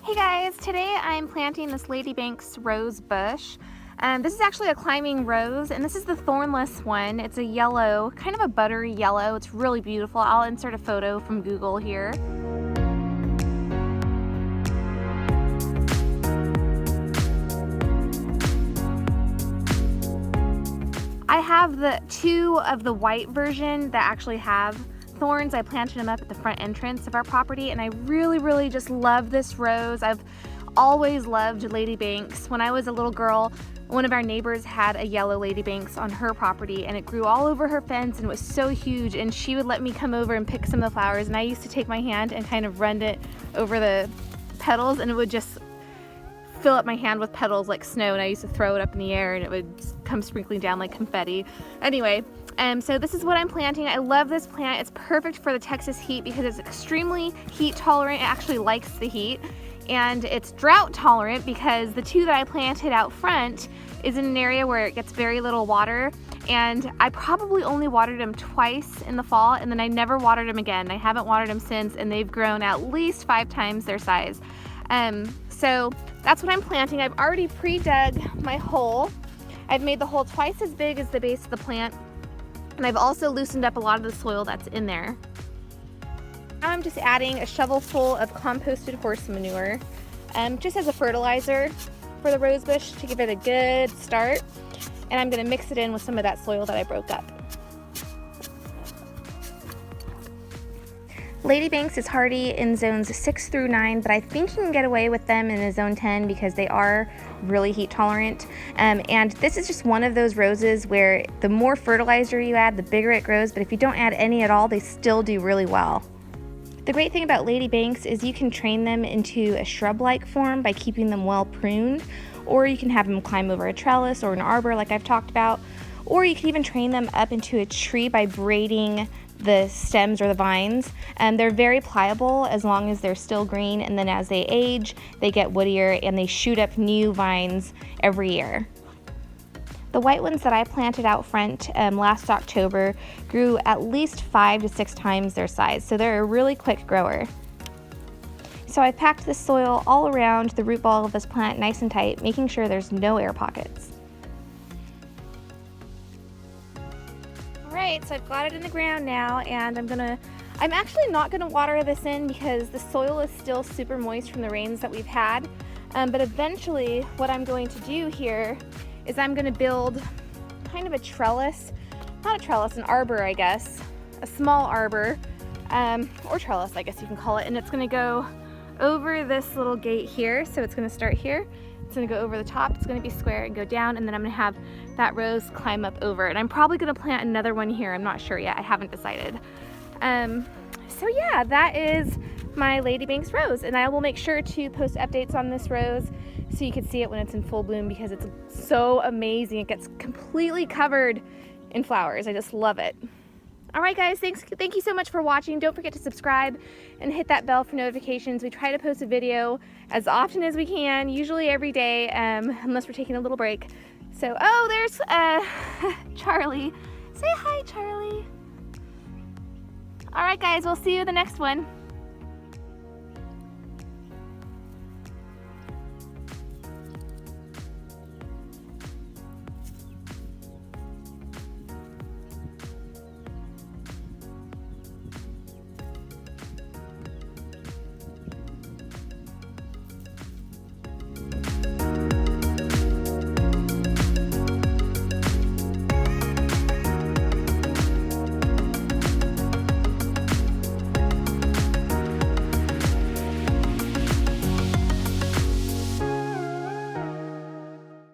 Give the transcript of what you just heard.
Hey guys, today I'm planting this Ladybank's rose bush. This is actually a climbing rose, and this is the thornless one. It's a yellow, kind of a buttery yellow. It's really beautiful. I'll insert a photo from Google here. I have the two of the white version that actually have thorns. I planted them up at the front entrance of our property, and I really just love this rose. I've always loved Ladybanks. When I was a little girl, one of our neighbors had a yellow Ladybanks on her property, and it grew all over her fence and was so huge, and she would let me come over and pick some of the flowers, and I used to take my hand and kind of run it over the petals, and it would just fill up my hand with petals like snow, and I used to throw it up in the air and it would come sprinkling down like confetti. Anyway, so this is what I'm planting. I love this plant. It's perfect for the Texas heat because it's extremely heat tolerant. It actually likes the heat, and it's drought tolerant because the two that I planted out front is in an area where it gets very little water, and I probably only watered them twice in the fall, and then I never watered them again. I haven't watered them since, and they've grown at least 5 times their size. So that's what I'm planting. I've already pre-dug my hole. I've made the hole twice as big as the base of the plant, and I've also loosened up a lot of the soil that's in there. Now I'm just adding a shovel full of composted horse manure, just as a fertilizer for the rose bush to give it a good start, and I'm going to mix it in with some of that soil that I broke up. Ladybanks is hardy in zones 6 through 9, but I think you can get away with them in a zone 10 because they are really heat tolerant. And this is just one of those roses where the more fertilizer you add, the bigger it grows, but if you don't add any at all, they still do really well. The great thing about Ladybanks is you can train them into a shrub-like form by keeping them well pruned, or you can have them climb over a trellis or an arbor like I've talked about, or you can even train them up into a tree by braiding the stems or the vines. They're very pliable as long as they're still green, and then as they age, they get woodier and they shoot up new vines every year. The white ones that I planted out front last October grew at least 5 to 6 times their size, so they're a really quick grower. So I packed the soil all around the root ball of this plant nice and tight, making sure there's no air pockets. Alright, so I've got it in the ground now, and I'm actually not gonna water this in because the soil is still super moist from the rains that we've had. But eventually what I'm going to do here is I'm gonna build kind of a trellis, not a trellis, an arbor, I guess, a small arbor, or trellis, I guess you can call it, and it's gonna go over this little gate here. So it's gonna start here, it's gonna go over the top, it's gonna be square and go down, and then I'm gonna have that rose climb up over. And I'm probably gonna plant another one here. I'm not sure yet, I haven't decided. So yeah, that is my Ladybanks rose, and I will make sure to post updates on this rose so you can see it when it's in full bloom because it's so amazing. It gets completely covered in flowers. I just love it. All right guys, thank you so much for watching. Don't forget to subscribe and hit that bell for notifications. We try to post a video as often as we can, usually every day, unless we're taking a little break. So, oh, there's Charlie. Say hi, Charlie. All right guys, we'll see you in the next one.